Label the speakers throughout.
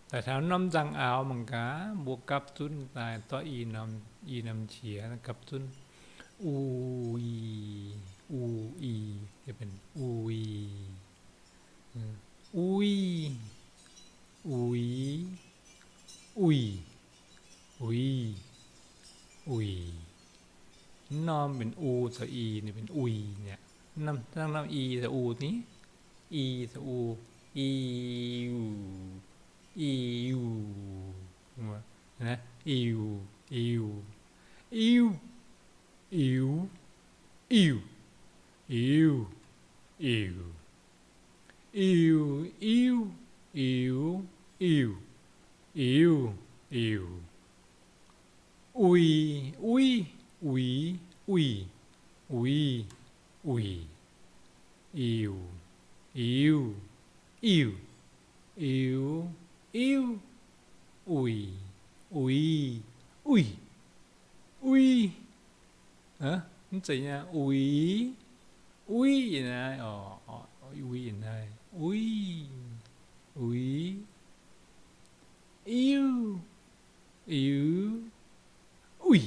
Speaker 1: tại sao nôm răng áo bằng cá buộc cặp tuân tại to y nằm chĩa cặp tuân u yจะเป็นอุยอุยอุยอุยอุยนอมเป็นอูสะอีเนี่ยเป็นอุยเนี่ยน้ำตั้งน้ำอีสะอูนี้อีสะอูอีอูอีอูนะอีอูอีอูอีวอีวอีวอีวอีวอีวอีวอีวอีวอีวอีวอุยอุยอุยอุยอุยอุยอิวอิวอิวอิวอิวอุยอุยอุยอุยฮะมันจะยังอุยอุยนะอ๋ออุยนะอุยอุยอิวอิวอุย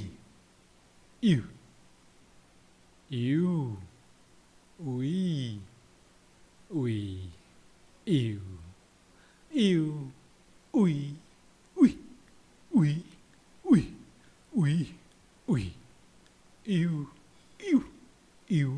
Speaker 1: อิวอิวอุยอุยอิวอิวอุยอุยอุยอุยอุยอุยอิวอิวอิว